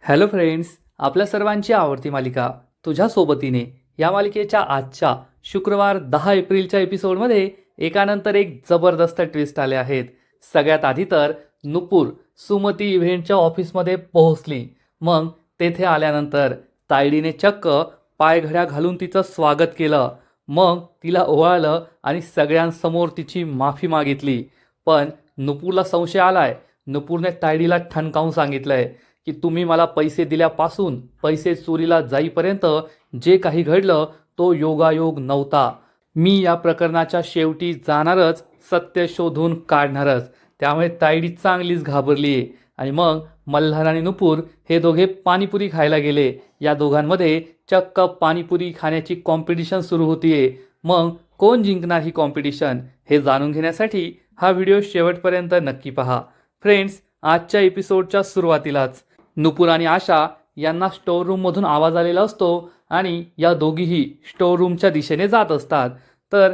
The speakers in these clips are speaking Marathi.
हॅलो फ्रेंड्स, आपल्या सर्वांची आवडती मालिका तुझ्या सोबतीने या मालिकेच्या आजच्या शुक्रवार 10 एप्रिलच्या एपिसोडमध्ये एकानंतर एक जबरदस्त ट्विस्ट आले आहेत. सगळ्यात आधी तर नुपूर सुमती इव्हेंटच्या ऑफिसमध्ये पोहोचली. मग तेथे आल्यानंतर तायडीने चक्क पायघड्या घालून तिचं स्वागत केलं. मग तिला ओवाळलं आणि सगळ्यांसमोर तिची माफी मागितली. पण नुपूरला संशय आलाय. नुपूरने तायडीला ठणकावून सांगितलंय की तुम्ही मला पैसे दिल्यापासून पैसे चोरीला जाईपर्यंत जे काही घडलं तो योगायोग नव्हता. मी या प्रकरणाच्या शेवटी जाणारच, सत्य शोधून काढणारच. त्यामुळे तायडी चांगलीच घाबरली आहे. आणि मग मल्हार आणि नुपूर हे दोघे पाणीपुरी खायला गेले. या दोघांमध्ये चक्क पाणीपुरी खाण्याची कॉम्पिटिशन सुरू होतीये. मग कोण जिंकणार ही कॉम्पिटिशन हे जाणून घेण्यासाठी हा व्हिडिओ शेवटपर्यंत नक्की पहा. फ्रेंड्स, आजच्या एपिसोडच्या सुरुवातीलाच नुपूर आणि आशा यांना स्टोअर रूममधून आवाज आलेला असतो आणि या दोघीही स्टोअर रूमच्या दिशेने जात असतात. तर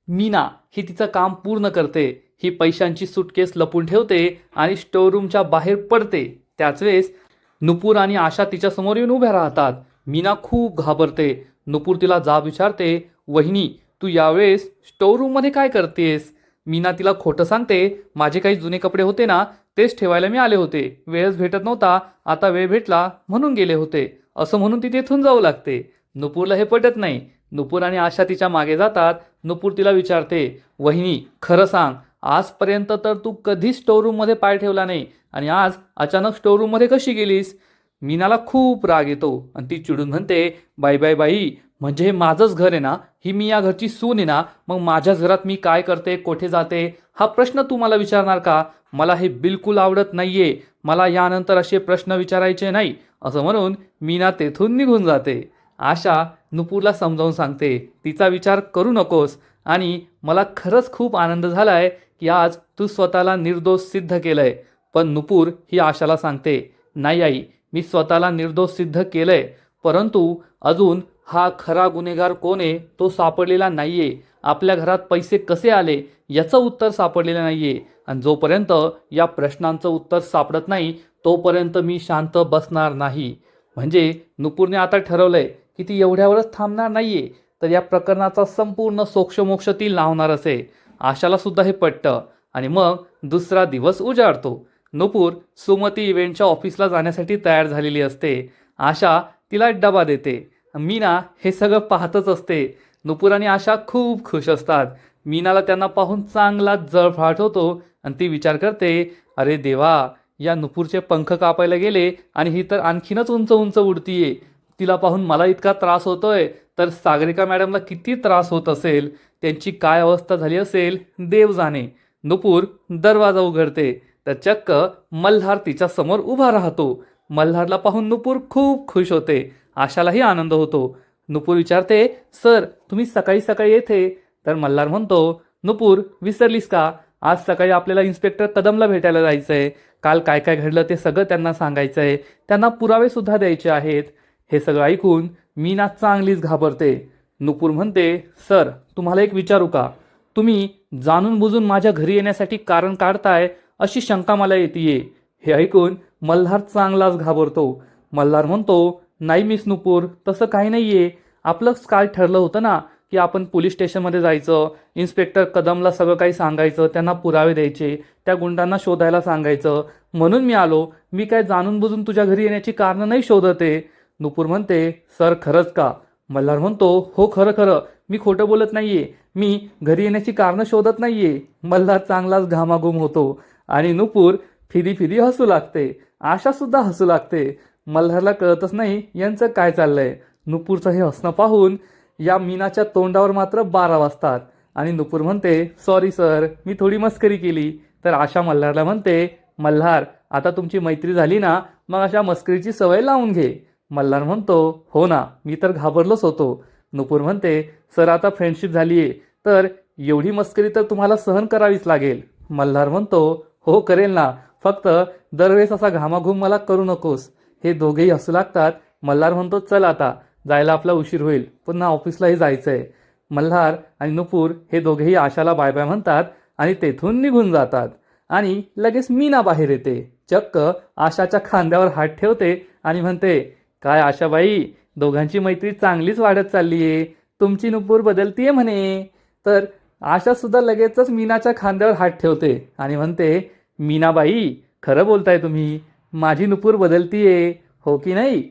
मीना ही तिचं काम पूर्ण करते. ही पैशांची सुटकेस लपून ठेवते आणि स्टोअर रूमच्या बाहेर पडते. त्याच वेळेस नुपूर आणि आशा तिच्यासमोर येऊन उभ्या राहतात. मीना खूप घाबरते. नुपूर तिला जाब विचारते, वहिनी तू यावेळेस स्टोअर रूममध्ये काय करतेस? मीना तिला खोटं सांगते, माझे काही जुने कपडे होते ना तेच ठेवायला मी आले होते. वेळच भेटत नव्हता, आता वेळ भेटला म्हणून गेले होते असं म्हणून ती तेथून जाऊ लागते. नुपूरला हे पटत नाही. नुपूर आणि आशा तिच्या मागे जातात. नुपूर तिला विचारते, वहिनी खरं सांग, आजपर्यंत तर तू कधीच स्टोअर रूममध्ये पाय ठेवला नाही आणि आज अचानक स्टोअर रूममध्ये कशी गेलीस? मीनाला खूप राग येतो आणि ती चिडून म्हणते, बाई बाई बाई, म्हणजे हे माझंच घर आहे ना, ही मी या घरची सून आहे ना, मग माझ्याच घरात मी काय करते, कुठे जाते हा प्रश्न तू मला विचारणार का? मला हे बिलकुल आवडत नाहीये. मला यानंतर असे प्रश्न विचारायचे नाही असं म्हणून मीना तेथून निघून जाते. आशा नुपूरला समजावून सांगते, तिचा विचार करू नकोस आणि मला खरंच खूप आनंद झालाय की आज तू स्वतःला निर्दोष सिद्ध केलंय. पण नुपूर ही आशाला सांगते, नाही आई, मी स्वतःला निर्दोष सिद्ध केलंय, परंतु अजून हा खरा गुन्हेगार कोण आहे तो सापडलेला नाहीये. आपल्या घरात पैसे कसे आले याचं उत्तर सापडलेलं नाहीये आणि जोपर्यंत या प्रश्नांचं उत्तर सापडत नाही तोपर्यंत मी शांत बसणार नाही. म्हणजे नुपूरने आता ठरवलंय की ती एवढ्यावरच थांबणार नाहीये, तर या प्रकरणाचा संपूर्ण सोक्षमोक्ष ती लावणारच आहे. आशाला सुद्धा हे पटतं आणि मग दुसरा दिवस उजाडतो. नुपूर सुमती इव्हेंटच्या ऑफिसला जाण्यासाठी तयार झालेली असते. आशा तिला डबा देते. मीना हे सगळं पाहतच असते. नुपूर आणि आशा खूप खुश असतात. मीनाला त्यांना पाहून चांगला जळफाट होतो आणि ती विचार करते, अरे देवा, या नुपूरचे पंख कापायला गेले आणि ही तर आणखीनच उंच उंच उडतीये. तिला पाहून मला इतका त्रास होतोय तर सागरिका मॅडमला किती त्रास होत असेल, त्यांची काय अवस्था झाली असेल देव जाणे. नुपूर दरवाजा उघडते तर चक्क मल्हार तिच्या समोर उभा राहतो. मल्हारला पाहून नुपूर खूप खुश होते. आशालाही आनंद होतो. नुपूर विचारते, सर तुम्ही सकाळी सकाळी येथे? तर मल्हार म्हणतो, नुपूर विसरलीस का? आज सकाळी आपल्याला इन्स्पेक्टर कदमला भेटायला जायचंय. काल काय काय घडलं ते सगळं त्यांना सांगायचंय. त्यांना पुरावे सुद्धा द्यायचे आहेत. हे सगळं ऐकून मीना चांगलीच घाबरते. नुपूर म्हणते, सर तुम्हाला एक विचारू का? तुम्ही जाणून बुजून माझ्या घरी येण्यासाठी कारण काढताय अशी शंका मला येते. हे ऐकून मल्हार चांगलाच घाबरतो. मल्हार म्हणतो, नाही मिस नुपूर, तसं काही नाहीये. आपलंच काल ठरलं होतं ना की आपण पोलीस स्टेशनमध्ये जायचं, इन्स्पेक्टर कदमला सगळं काही सांगायचं, त्यांना पुरावे द्यायचे, त्या गुंडांना शोधायला सांगायचं, म्हणून मी आलो. मी काय जाणून बुजून तुझ्या घरी येण्याची कारणं नाही शोधते. नुपूर म्हणते, सर खरंच का? मल्हार म्हणतो, हो खरं खरं, मी खोटं बोलत नाहीये. मी घरी येण्याची कारणं शोधत नाहीये. मल्हार चांगलाच घामाघूम होतो आणि नुपूर फिदी फिदी हसू लागते. आशा सुद्धा हसू लागते. मल्हारला कळतच नाही यांचं काय चाललंय. नुपूरचं हे हसणं पाहून या मीनाच्या तोंडावर मात्र 12 वाजतात आणि नुपूर म्हणते, सॉरी सर, मी थोडी मस्करी केली. तर आशा मल्हारला म्हणते, मल्हार आता तुमची मैत्री झाली ना, मग अशा मस्करीची सवय लावून घे. मल्हार म्हणतो, हो ना, मी तर घाबरलोच होतो. नुपूर म्हणते, सर आता फ्रेंडशिप झालीये तर एवढी मस्करी तर तुम्हाला सहन करावीच लागेल. मल्हार म्हणतो, हो करेल ना, फक्त दरवेळेस असा घामाघूम मला करू नकोस. हे दोघेही हसू लागतात. मल्हार म्हणतो, चल आता जायला आपला उशीर होईल, पुन्हा ऑफिसलाही जायचंय. मल्हार आणि नुपूर हे दोघेही आशाला बाय बाय म्हणतात आणि तेथून निघून जातात. आणि लगेच मीना बाहेर येते. चक्क आशाच्या खांद्यावर हात ठेवते आणि म्हणते, काय आशाबाई, दोघांची मैत्री चांगलीच वाढत चालली आहे, तुमची नुपूर बदलतीये म्हणे. तर आशा सुद्धा लगेचच मीनाच्या खांद्यावर हात ठेवते आणि म्हणते, मीनाबाई, खरं बोलताय तुम्ही, माझी नुपूर बदलतीये, हो की नाही?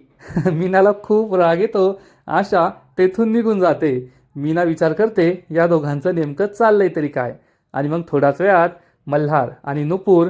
मीनाला खूप राग येतो. आशा तेथून निघून जाते. मीना विचार करते, या दोघांचं नेमकं चाललंय तरी काय. आणि मग थोड्याच वेळात मल्हार आणि नुपूर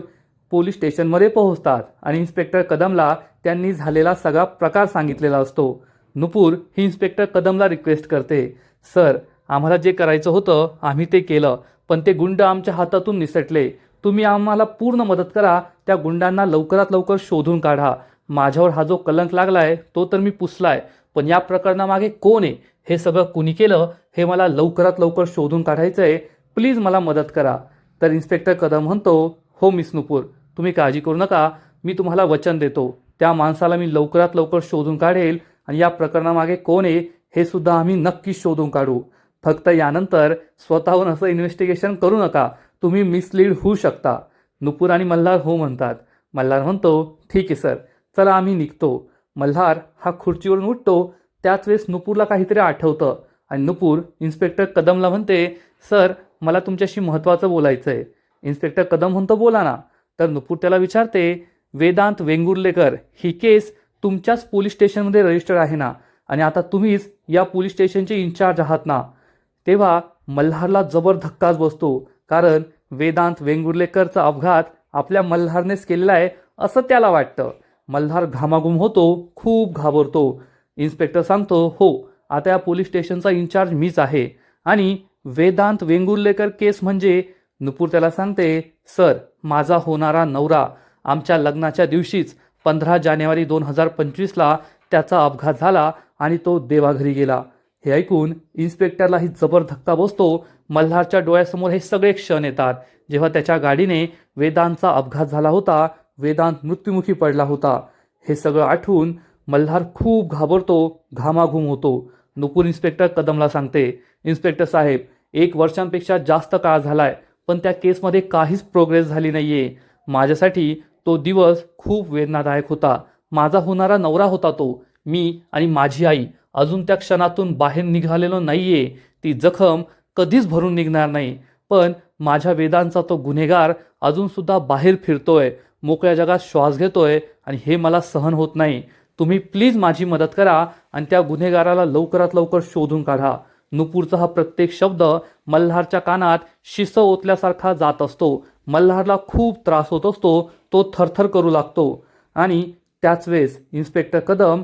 पोलीस स्टेशनमध्ये पोहोचतात आणि इन्स्पेक्टर कदमला त्यांनी झालेला सगळा प्रकार सांगितलेला असतो. नुपूर ही इन्स्पेक्टर कदमला रिक्वेस्ट करते, सर, आम्हाला जे करायचं होतं आम्ही ते केलं, पण ते गुंड आमच्या हातातून निसटले. तुम्ही आम्हाला पूर्ण मदत करा, त्या गुंडांना लवकरात लवकर शोधून काढा. माझ्यावर हा जो कलंक लागलाय तो तर मी पुसलाय, पण या प्रकरणामागे कोण आहे, हे सगळं कुणी केलं, हे मला लवकरात लवकर शोधून काढायचं आहे. प्लीज मला मदत करा. तर इन्स्पेक्टर कदम म्हणतो, हो मिस नुपूर, तुम्ही काळजी करू नका, मी तुम्हाला वचन देतो, त्या माणसाला मी लवकरात लवकर शोधून काढेल आणि या प्रकरणामागे कोण आहे हे सुद्धा आम्ही नक्कीच शोधून काढू. फक्त यानंतर स्वतःहून असं इन्व्हेस्टिगेशन करू नका, तुम्ही मिसलीड होऊ शकता. नुपूर आणि मल्हार हो म्हणतात. मल्हार म्हणतो, ठीक आहे सर, चला आम्ही निघतो. मल्हार हा खुर्चीवरून उठतो. त्याच वेळेस नुपूरला काहीतरी आठवतं आणि नुपूर इन्स्पेक्टर कदमला म्हणते, सर, मला तुमच्याशी महत्त्वाचं बोलायचं आहे. इन्स्पेक्टर कदम म्हणतो, बोला ना. तर नुपूर त्याला विचारते, वेदांत वेंगुर्लेकर ही केस तुमच्याच पोलीस स्टेशनमध्ये रजिस्टर आहे ना, आणि आता तुम्हीच या पोलीस स्टेशनचे इन्चार्ज आहात ना. तेव्हा मल्हारला जबर धक्काच बसतो, कारण वेदांत वेंगुर्लेकरचा अपघात आपल्या मल्हारनेच केलेला आहे असं त्याला वाटतं. मल्हार घामाघूम होतो, खूप घाबरतो. इन्स्पेक्टर सांगतो, हो, आता या पोलीस स्टेशनचा इन्चार्ज मीच आहे. आणि वेदांत वेंगुर्लेकर केस म्हणजे? नुपूर त्याला सांगते, सर, माझा होणारा नवरा आमच्या लग्नाच्या दिवशीच 15 जानेवारी 2025ला त्याचा अपघात झाला आणि तो देवाघरी गेला. हे ऐकून इन्स्पेक्टरलाही जबर धक्का बसतो. मल्हारच्या डोळ्यासमोर हे सगळे क्षण येतात, जेव्हा त्याच्या गाडीने वेदांतचा अपघात झाला होता, वेदांत मृत्युमुखी पडला होता. हे सगळं आठवून मल्हार खूप घाबरतो, घामाघूम होतो. नुपूर इन्स्पेक्टर कदमला सांगते, इन्स्पेक्टर साहेब, 1 वर्षांपेक्षा जास्त काळ झालाय, पण त्या केसमध्ये काहीच प्रोग्रेस झाली नाहीये. माझ्यासाठी तो दिवस खूप वेदनादायक होता. माझा होणारा नवरा होता तो, मी आणि माझी आई अजून त्या क्षणातून बाहेर निघालेलो नाहीये. ती जखम कधीच भरून निघणार नाही. पण माझ्या वेदांचा तो गुन्हेगार अजून सुद्धा बाहेर फिरतोय, मोकळ्या जगात श्वास घेतोय, आणि हे मला सहन होत नाही. तुम्ही प्लीज माझी मदत करा आणि त्या गुन्हेगाराला लवकरात लवकर शोधून काढा. नुपूरचा हा प्रत्येक शब्द मल्हारच्या कानात शिसं ओतल्यासारखा जात असतो. मल्हारला खूप त्रास होत असतो, तो थरथर करू लागतो. आणि त्याच वेळेस इन्स्पेक्टर कदम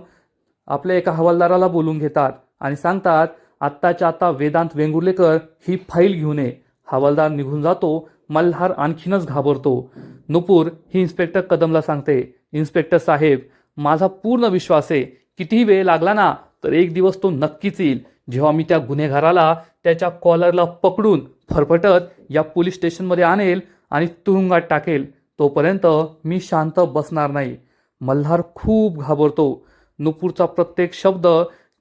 आपल्या एका हवालदाराला बोलून घेतात आणि सांगतात, आत्ताच्या आता वेदांत वेंगुर्लेकर ही फाईल घेऊन ये. हवालदार निघून जातो. मल्हार आणखीनच घाबरतो. नुपूर ही इन्स्पेक्टर कदमला सांगते, इन्स्पेक्टर साहेब, माझा पूर्ण विश्वास आहे, कितीही वेळ लागला ना तर एक दिवस तो नक्कीच येईल, जेव्हा मी त्या गुन्हेगाराला त्याच्या कॉलरला पकडून फरफटत या पोलीस स्टेशनमध्ये आणेल आणि तुरुंगात टाकेल. तोपर्यंत मी शांत बसणार नाही. मल्हार खूप घाबरतो. नुपूरचा प्रत्येक शब्द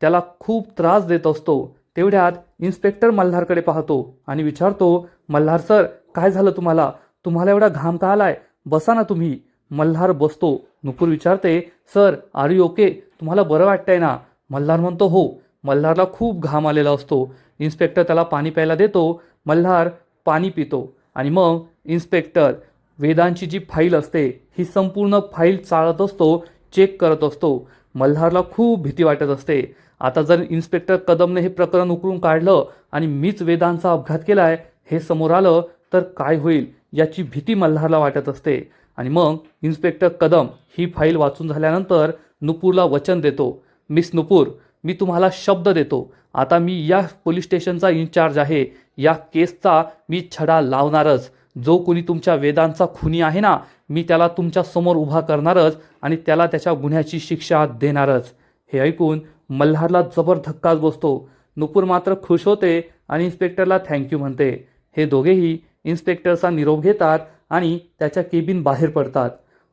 त्याला खूप त्रास देत असतो. तेवढ्यात इन्स्पेक्टर मल्हारकडे पाहतो आणि विचारतो, मल्हार सर, काय झालं तुम्हाला? तुम्हाला एवढा घाम का आलाय? बसा ना तुम्ही. मल्हार बसतो. नुपूर विचारते, सर, आर यू ओके? तुम्हाला बरं वाटतंय ना? मल्हार म्हणतो, हो. मल्हारला खूप घाम आलेला असतो. इन्स्पेक्टर त्याला पाणी प्यायला देतो. मल्हार पाणी पितो आणि मग इन्स्पेक्टर वेदांची जी फाईल असते ही संपूर्ण फाईल चाळत असतो, चेक करत असतो. मल्हारला खूप भीती वाटत असते. आता जर इन्स्पेक्टर कदमने हे प्रकरण उकळून काढलं आणि मीच वेदांचा अपघात केलाय हे समोर आलं तर काय होईल, याची भीती मल्हारला वाटत असते. आणि मग इन्स्पेक्टर कदम ही फाईल वाचून झाल्यानंतर नुपूरला वचन देतो, मिस नुपूर, मी तुम्हाला शब्द देतो, आता मी या पोलीस स्टेशनचा इन्चार्ज आहे. या केसचा मी छडा लावणारच. जो कोणी तुमच्या वेदांचा खुनी आहे ना, मी त्याला तुमच्या समोर उभा करणारच आणि त्याला त्याच्या गुन्ह्याची शिक्षा देणारच. हे ऐकून मल्हारला जबर धक्काच बसतो. नुपूर मात्र खुश होते आणि इन्स्पेक्टरला थँक्यू म्हणते. हे दोघेही इन्स्पेक्टरचा निरोप घेतात आणि त्याच्या केबिन बाहेर पडतात.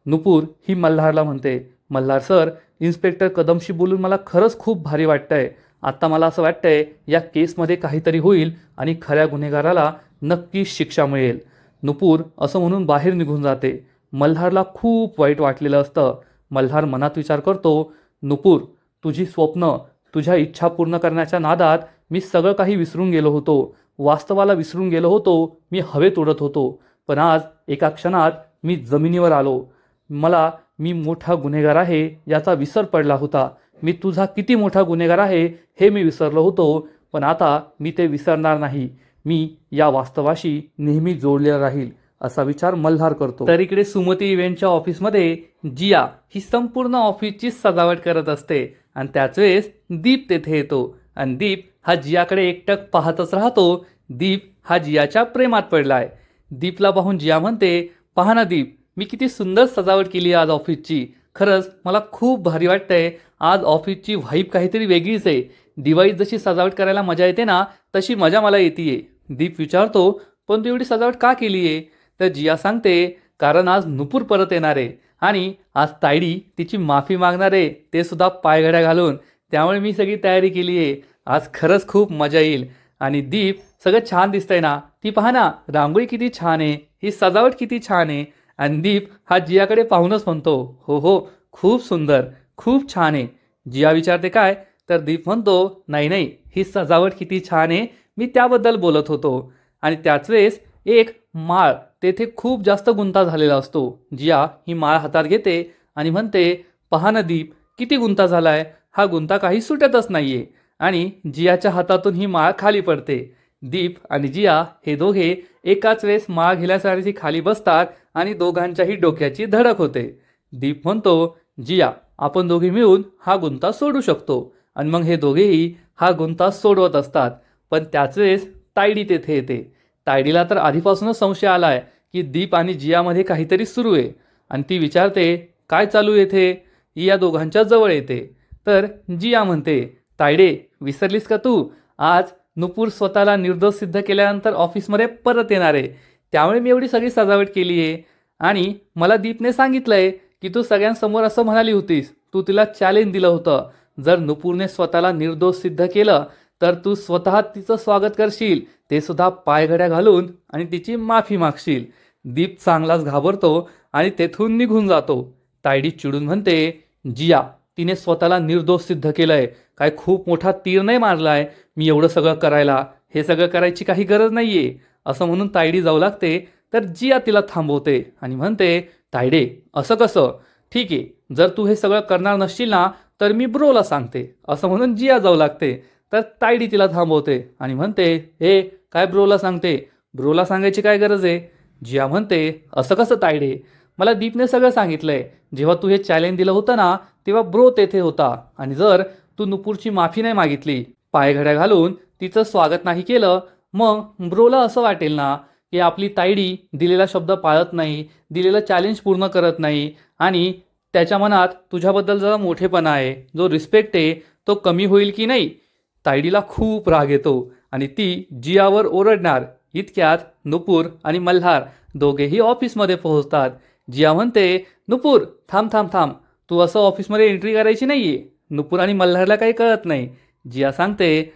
नुपूर ही मल्हारला म्हणते, मल्हार सर, इन्स्पेक्टर कदमशी बोलून मला खरंच खूप भारी वाटतंय. आत्ता मला असं वाटतंय या केसमध्ये काहीतरी होईल आणि खऱ्या गुन्हेगाराला नक्कीच शिक्षा मिळेल. नुपूर असं म्हणून बाहेर निघून जाते. मल्हारला खूप वाईट वाटलेलं असतं. मल्हार मनात विचार करतो, नुपूर, तुझी स्वप्न, तुझ्या इच्छा पूर्ण करण्याच्या नादात मी सगळं काही विसरून गेलो होतो. वास्तवाला विसरून गेलो होतो. मी हवेत उडत होतो. पण आज एका क्षणात मी जमिनीवर आलो. मी मोठा गुन्हेगार आहे याचा विसर पडला होता. मी तुझा किती मोठा गुन्हेगार आहे हे मी विसरलो होतो. पण आता मी ते विसरणार नाही. मी या वास्तवाशी नेहमी जोडलेला राहील, असा विचार मल्हार करतो. तर इकडे सुमती इव्हेंटच्या ऑफिसमध्ये जिया ही संपूर्ण ऑफिसची सजावट करत असते आणि त्याच वेळेस दीप तेथे येतो आणि दीप हा जियाकडे एकटक पाहतच राहतो. दीप हा जियाच्या प्रेमात पडलाय. दीपला पाहून जिया म्हणते, पहा ना दीप, मी किती सुंदर सजावट केली आज ऑफिसची. खरंच मला खूप भारी वाटतंय. आज ऑफिसची व्हाईब काहीतरी वेगळीच आहे. दिवाळीत जशी सजावट करायला मजा येते ना, तशी मजा मला येते. दीप विचारतो, पण तू एवढी सजावट का केली आहे? तर जिया सांगते, कारण आज नुपूर परत येणार आहे आणि आज तायडी तिची माफी मागणार आहे, ते सुद्धा पायघड्या घालून. त्यामुळे मी सगळी तयारी केली आहे. आज खरंच खूप मजा येईल. आणि दीप, सगळं छान दिसतंय ना? ती पहा ना, रांगोळी किती छान आहे, ही सजावट किती छान आहे. आणि दीप हा जियाकडे पाहूनच म्हणतो, हो हो, खूप सुंदर, खूप छान आहे. जिया विचारते काय? तर दीप म्हणतो, नाही नाही, ही सजावट किती छान आहे, मी त्याबद्दल बोलत होतो. आणि त्याच वेळेस एक माळ तेथे खूप जास्त गुंता झालेला असतो. जिया ही माळ हातात घेते आणि म्हणते, पहा ना दीप, किती गुंता झालाय. हा गुंता काही सुटतच नाहीये. आणि जियाच्या हातातून ही माळ खाली पडते. दीप आणि जिया हे दोघे एकाच वेळेस माळ घेण्यासाठी खाली बसतात आणि दोघांच्याही डोक्याची धडक होते. दीप म्हणतो, जिया, आपण दोघे मिळून हा गुंता सोडू शकतो. आणि मग हे दोघेही हा गुंता सोडवत असतात. पण त्याच वेळेस तायडी तेथे येते. तायडीला तर आधीपासूनच संशय आलाय की दीप आणि जियामध्ये काहीतरी सुरू आहे. आणि ती विचारते, काय चालू येथे? या दोघांच्या जवळ येते. तर जिया म्हणते, तायडे, विसरलीस का तू? आज नुपूर स्वतःला निर्दोष सिद्ध केल्यानंतर ऑफिसमध्ये परत येणार आहे. त्यामुळे मी एवढी सगळी सजावट केली आहे. आणि मला दीपने सांगितलंय की तू सगळ्यांसमोर असं म्हणाली होतीस, तू तिला चॅलेंज दिलं होतं, जर नुपूरने स्वतःला निर्दोष सिद्ध केलं तर तू स्वतः तिचं स्वागत करशील, ते सुद्धा पायघड्या घालून, आणि तिची माफी मागशील. दीप चांगलाच घाबरतो आणि तेथून निघून जातो. तायडी चिडून म्हणते, जिया, तिने स्वतःला निर्दोष सिद्ध केलंय. काय खूप मोठा तीर नाही मारलाय मी एवढं सगळं करायला. हे सगळं करायची काही गरज नाहीये, असं म्हणून तायडी जाऊ लागते. तर जिया तिला थांबवते आणि म्हणते, तायडे, असं कसं? ठीक आहे, जर तू हे सगळं करणार नसशील ना, तर मी ब्रोला सांगते, असं म्हणून जिया जाऊ लागते. तर तायडी तिला थांबवते आणि म्हणते, हे काय ब्रोला सांगते? ब्रोला सांगायची काय गरज आहे? जिया म्हणते, असं कसं तायडे? मला दीपने सगळं सांगितलंय. जेव्हा तू हे चॅलेंज दिलं होतं ना, तेव्हा ब्रो तेथे होता. आणि जर तू नुपूरची माफी नाही मागितली, पायघड्या घालून तिचं स्वागत नाही केलं, मग ब्रोला असं वाटेल ना की आपली तायडी दिलेला शब्द पाळत नाही, दिलेलं चॅलेंज पूर्ण करत नाही, आणि त्याच्या मनात तुझ्याबद्दल जरा मोठेपणा आहे, जो रिस्पेक्ट आहे, तो कमी होईल की नाही. तायडीला खूप राग येतो आणि ती जियावर ओरडणार. इतक्यात नुपूर आणि मल्हार दोघेही ऑफिसमध्ये पोहोचतात. जिया म्हणते, नुपूर, थांब थांब थांब, तू असं ऑफिसमध्ये एंट्री करायची नाहीये. नुपूर आणि मल्हारला काही कळत नाही. जिया सांगते,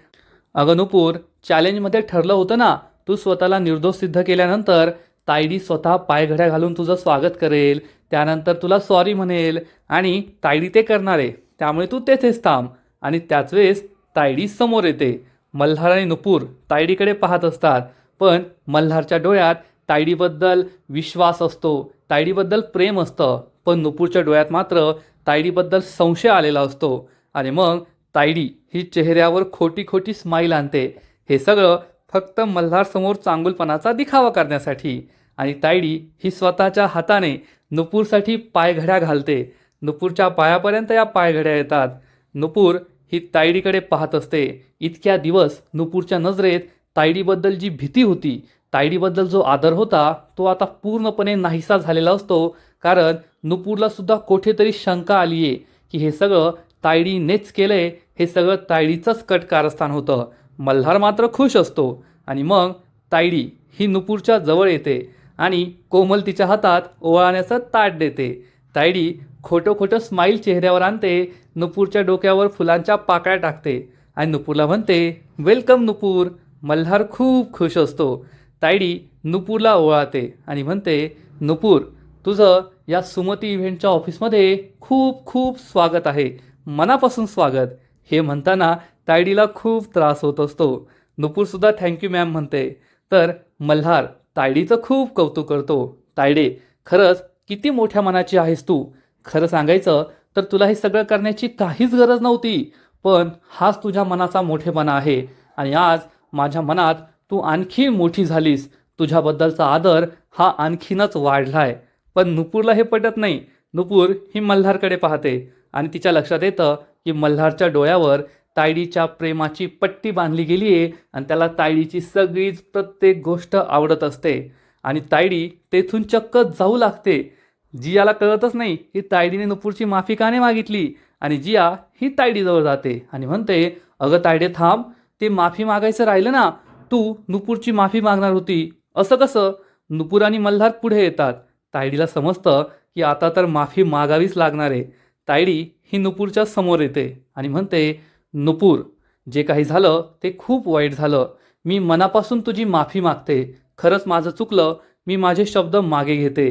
अगं नुपूर, चॅलेंजमध्ये ठरलं होतं ना, तू स्वतःला निर्दोष सिद्ध केल्यानंतर तायडी स्वतः पायघड्या घालून तुझं स्वागत करेल, त्यानंतर तुला सॉरी म्हणेल, आणि तायडी ते करणार आहे. त्यामुळे तू तेथेच थांब. आणि त्याच वेळेस तायडी समोर येते. मल्हार आणि नुपूर तायडीकडे पाहत असतात, पण मल्हारच्या डोळ्यात तायडीबद्दल विश्वास असतो, तायडीबद्दल प्रेम असतं. पण नुपूरच्या डोळ्यात मात्र तायडीबद्दल संशय आलेला असतो. आणि मग तायडी ही चेहऱ्यावर खोटी खोटी स्माईल आणते. हे सगळं फक्त मल्हारसमोर चांगुलपणाचा दिखावा करण्यासाठी. आणि तायडी ही स्वतःच्या हाताने नुपूरसाठी पायघड्या घालते. नुपूरच्या पायापर्यंत या पायघड्या येतात. नुपूर ही तायडीकडे पाहत असते. इतक्या दिवस नुपूरच्या नजरेत तायडीबद्दल जी भीती होती, तायडीबद्दल जो आदर होता, तो आता पूर्णपणे नाहीसा झालेला असतो. कारण नुपूरला सुद्धा कुठेतरी शंका आली आहे की हे सगळं तायडीनेच केलंय, हे सगळं तायडीचंच कट कारस्थान होतं. मल्हार मात्र खुश असतो. आणि मग तायडी ही नुपूरच्या जवळ येते आणि कोमल तिच्या हातात ओवाळण्याचं ताट देते. तायडी खोटं खोटं स्माईल चेहऱ्यावर आणते, नुपूरच्या डोक्यावर फुलांच्या पाकळ्या टाकते आणि नुपूरला म्हणते, वेलकम नुपूर. मल्हार खूप खुश असतो. तायडी नुपूरला ओवाळते आणि म्हणते, नुपूर, तुझं या सुमती इव्हेंटच्या ऑफिसमध्ये खूप खूप स्वागत आहे, मनापासून स्वागत. हे म्हणताना तायडीला खूप त्रास होत असतो. नुपूरसुद्धा थँक्यू मॅम म्हणते. तर मल्हार तायडीचं खूप कौतुक करतो. तायडे, खरंच किती मोठ्या मनाची आहेस तू. खरं सांगायचं तर तुला हे सगळं करण्याची काहीच गरज नव्हती, पण हाच तुझ्या मनाचा मोठेपणा आहे. आणि आज माझ्या मनात तू आणखी मोठी झालीस. तुझ्याबद्दलचा आदर हा आणखीनच वाढलाय. पण नुपूरला हे पटत नाही. नुपूर ही मल्हारकडे पाहते आणि तिच्या लक्षात येतं की मल्हारच्या डोळ्यावर तायडीच्या प्रेमाची पट्टी बांधली गेली आहे आणि त्याला तायडीची सगळीच प्रत्येक गोष्ट आवडत असते. आणि तायडी तेथून चक्क जाऊ लागते. जियाला कळतच नाही की तायडीने नुपूरची माफी का नाही मागितली. आणि जिया ही तायडीजवळ जाते आणि म्हणते, अगं तायडे थांब, ते माफी मागायचं राहिलं ना. तू नुपूरची माफी मागणार होती, असं कसं. नुपूर आणि मल्हार पुढे येतात. तायडीला समजतं की आता तर माफी मागावीच लागणार आहे. तायडी ही नुपूरच्या समोर येते आणि म्हणते, नुपूर, जे काही झालं ते खूप वाईट झालं. मी मनापासून तुझी माफी मागते. खरंच माझं चुकलं. मी माझे शब्द मागे घेते.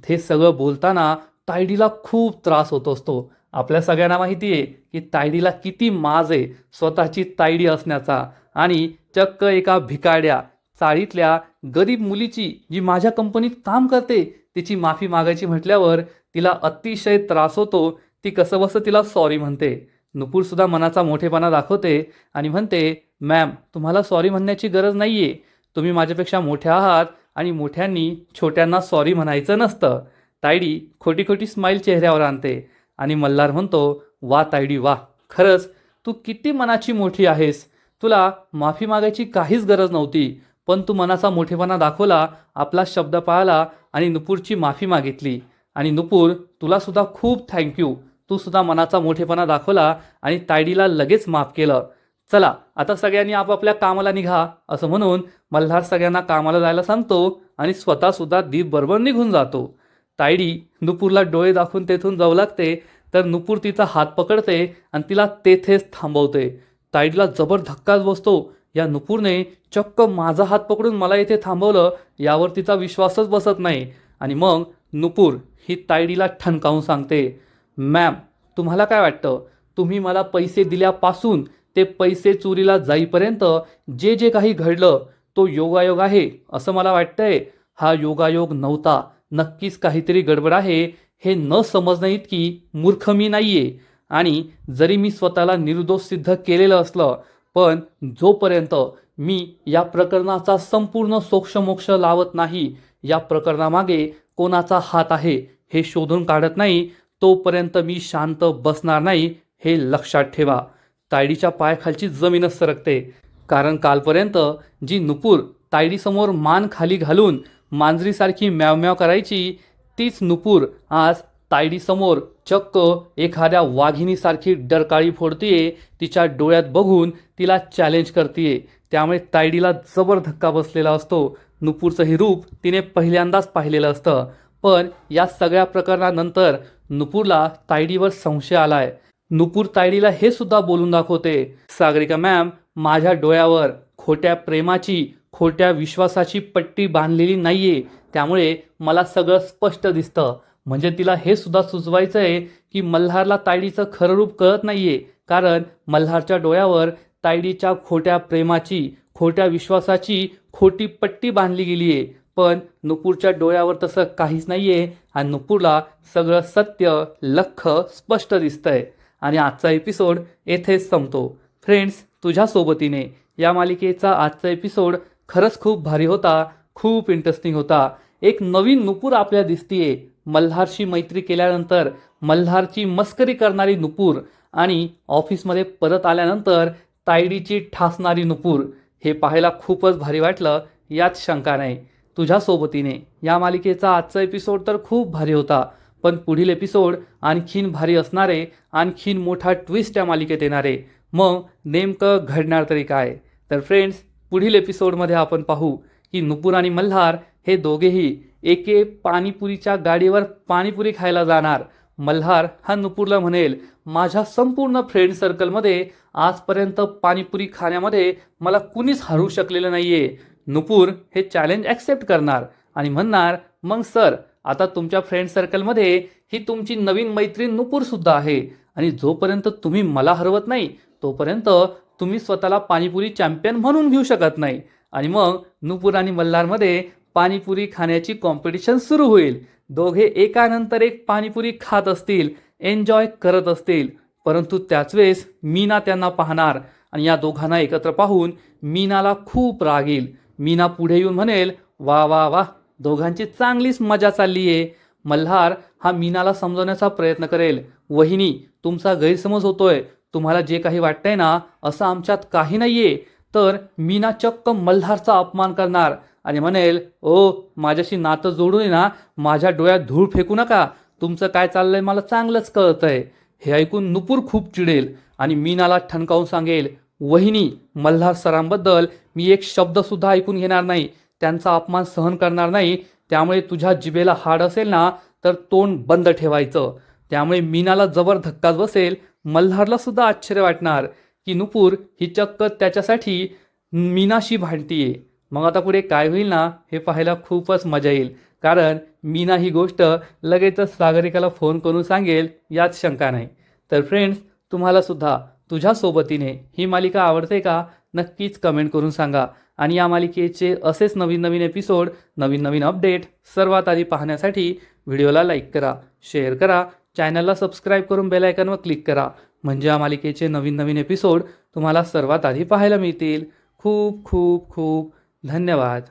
हे सगळं बोलताना तायडीला खूप त्रास होत असतो. आपल्या सगळ्यांना माहिती आहे की तायडीला किती माज आहे स्वतःची तायडी असण्याचा. आणि चक्क एका भिकाड्या चाळीतल्या गरीब मुलीची, जी माझ्या कंपनीत काम करते, तिची माफी मागायची म्हटल्यावर तिला अतिशय त्रास होतो. ती कसंबसं तिला सॉरी म्हणते. नुपूरसुद्धा मनाचा मोठेपणा दाखवते आणि म्हणते, मॅम, तुम्हाला सॉरी म्हणण्याची गरज नाही आहे. तुम्ही माझ्यापेक्षा मोठ्या आहात आणि मोठ्यांनी छोट्यांना सॉरी म्हणायचं नसतं. तायडी खोटी खोटी स्माईल चेहऱ्यावर आणते आणि मल्हार म्हणतो, वा तायडी वा, खरंच तू किती मनाची मोठी आहेस. तुला माफी मागायची काहीच गरज नव्हती, पण तू मनाचा मोठेपणा दाखवला, आपला शब्द पाळला आणि नुपूरची माफी मागितली. आणि नुपूर, तुलासुद्धा खूप थँक्यू. तू सुद्धा मनाचा मोठेपणा दाखवला आणि तायडीला लगेच माफ केलं. चला आता सगळ्यांनी आपापल्या कामाला निघा, असं म्हणून मल्हार सगळ्यांना कामाला जायला सांगतो आणि स्वतःसुद्धा दीपबरोबर निघून जातो. तायडी नुपूरला डोळे दाखवून तेथून जाऊ लागते, तर नुपूर तिचा हात पकडते आणि तिला तेथेच थांबवते. तायडीला जबर धक्काच बसतो. या नुपूरने चक्क माझा हात पकडून मला इथे थांबवलं, यावर तिचा विश्वासच बसत नाही. आणि मग नुपूर ही तायडीला ठणकावून सांगते, मॅम, तुम्हाला काय वाटतं, तुम्ही मला पैसे दिल्यापासून ते पैसे चोरीला जाईपर्यंत जे जे काही घडलं तो योगायोग आहे असं मला वाटतंय. हा योगायोग नव्हता. नक्कीच काहीतरी गडबड आहे. हे न समजणं इतकी मूर्ख मी नाहीये. आणि जरी मी स्वतःला निर्दोष सिद्ध केलेलं असलं, पण जोपर्यंत मी या प्रकरणाचा संपूर्ण सोक्षमोक्ष लावत नाही, या प्रकरणामागे कोणाचा हात आहे हे शोधून काढत नाही, तोपर्यंत मी शांत बसणार नाही, हे लक्षात ठेवा. तायडीच्या पायाखालची जमीनच सरकते. कारण कालपर्यंत जी नुपूर तायडीसमोर मान खाली घालून मांजरीसारखी म्याव म्याव करायची, तीच नुपूर आज तायडीसमोर चक्क एखाद्या वाघिणीसारखी डरकाळी फोडतीये. तिच्या डोळ्यात बघून तिला चॅलेंज करतीये. त्यामुळे तायडीला जबर धक्का बसलेला असतो. नुपूरचं हे रूप तिने पहिल्यांदाच पाहिलेलं असतं. पण या सगळ्या प्रकरणानंतर नुपूरला तायडीवर संशय आलाय. नुपूर तायडीला हे सुद्धा बोलून दाखवते, सागरिका मॅम, माझ्या डोळ्यावर खोट्या प्रेमाची, खोट्या विश्वासाची पट्टी बांधलेली नाहीये. त्यामुळे मला सगळं स्पष्ट दिसतं. म्हणजे तिला हे सुद्धा सुचवायचं आहे की मल्हारला तायडीचं खरं रूप कळत नाहीये, कारण मल्हारच्या डोळ्यावर तायडीच्या खोट्या प्रेमाची, खोट्या विश्वासाची खोटी पट्टी बांधली गेली आहे. पण नुपूरच्या डोळ्यावर तसं काहीच नाहीये आणि नुपूरला सगळं सत्य लख्ख स्पष्ट दिसतंय. आणि आजचा एपिसोड येथेच संपतो. फ्रेंड्स, तुझ्या सोबतीने या मालिकेचा आजचा एपिसोड खरंच खूप भारी होता, खूप इंटरेस्टिंग होता. एक नवीन नुपूर आपल्याला दिसतीये. मल्हारशी मैत्री केल्यानंतर मल्हारची मस्करी करणारी नुपूर आणि ऑफिसमध्ये परत आल्यानंतर तायडीची ठासणारी नुपूर, हे पाहायला खूपच भारी वाटलं, यात शंका नाही. तुझ्या सोबतीने या मालिकेचा आजचा एपिसोड तर खूप भारी होता, पण पुढील एपिसोड आणखीन भारी असणारे, आणखीन मोठा ट्विस्ट या मालिकेत येणारे. मग नेमकं घडणार तरी काय? तर फ्रेंड्स, पुढील एपिसोडमध्ये आपण पाहू की नुपूर आणि मल्हार हे दोघेही एके पाणीपुरीच्या गाडीवर पाणीपुरी खायला जाणार. मल्हार हा नुपूरला म्हणेल, माझ्या संपूर्ण फ्रेंड सर्कलमध्ये आजपर्यंत पाणीपुरी खाण्यामध्ये मला कुणीच हरवू शकलेलं नाहीये. नुपूर हे चॅलेंज ॲक्सेप्ट करणार आणि म्हणणार, मग सर, आता तुमच्या फ्रेंड सर्कलमध्ये ही तुमची नवीन मैत्रीण नुपूरसुद्धा आहे. आणि जोपर्यंत तुम्ही मला हरवत नाही तोपर्यंत तुम्ही स्वतःला पाणीपुरी चॅम्पियन म्हणून घेऊ शकत नाही. आणि मग नुपूर आणि मल्हारमध्ये पाणीपुरी खाण्याची कॉम्पिटिशन सुरू होईल. दोघे एकानंतर एक पाणीपुरी खात असतील, एन्जॉय करत असतील. परंतु त्याच वेळेस मीना त्यांना पाहणार आणि या दोघांना एकत्र पाहून मीनाला खूप राग येईल. मीना पुढे येऊन म्हणेल, वा वा वा, दोघांची चांगलीच मजा चालली आहे. मल्हार हा मीनाला समजवण्याचा प्रयत्न करेल, वहिनी तुमचा गैरसमज होतोय, तुम्हाला जे काही वाटतंय ना असं आमच्यात काही नाहीये. तर मीना चक्क मल्हारचा अपमान करणार आणि म्हणेल, ओ माझ्याशी नातं जोडून ना माझ्या डोळ्यात धूळ फेकू नका, तुमचं काय चाललंय मला चांगलंच कळतंय. हे ऐकून नुपूर खूप चिडेल आणि मीनाला ठणकावून सांगेल, वहिनी मल्हार सरांबद्दल मी एक शब्दसुद्धा ऐकून घेणार नाही, त्यांचा अपमान सहन करणार नाही. त्यामुळे तुझ्या जिभेला हाड असेल ना तर तोंड बंद ठेवायचं. त्यामुळे मीनाला जबर धक्काच बसेल. मल्हारला सुद्धा आश्चर्य वाटणार की नुपूर ही चक्क त्याच्यासाठी मीनाशी भांडतीये. मग आता पुढे काय होईल ना हे पाहायला खूपच मजा येईल. कारण मीना ही गोष्ट लगेचच सागरिकाला फोन करून सांगेल यात शंका नाही. तर फ्रेंड्स, तुम्हाला सुद्धा तुझ्या सोबतीने ही मालिका आवडते का? नक्कीच कमेंट करून सांगा. आणि या मालिकेचे असेच नवीन नवीन एपिसोड, नवीन नवीन अपडेट सर्वात आधी पाहण्यासाठी व्हिडिओला लाईक करा, शेअर करा, चॅनलला सबस्क्राईब करून बेल आयकॉनवर क्लिक करा. म्हणजे या मालिकेचे नवीन नवीन एपिसोड तुम्हाला सर्वात आधी पाहायला मिळतील. खूप खूप खूप धन्यवाद.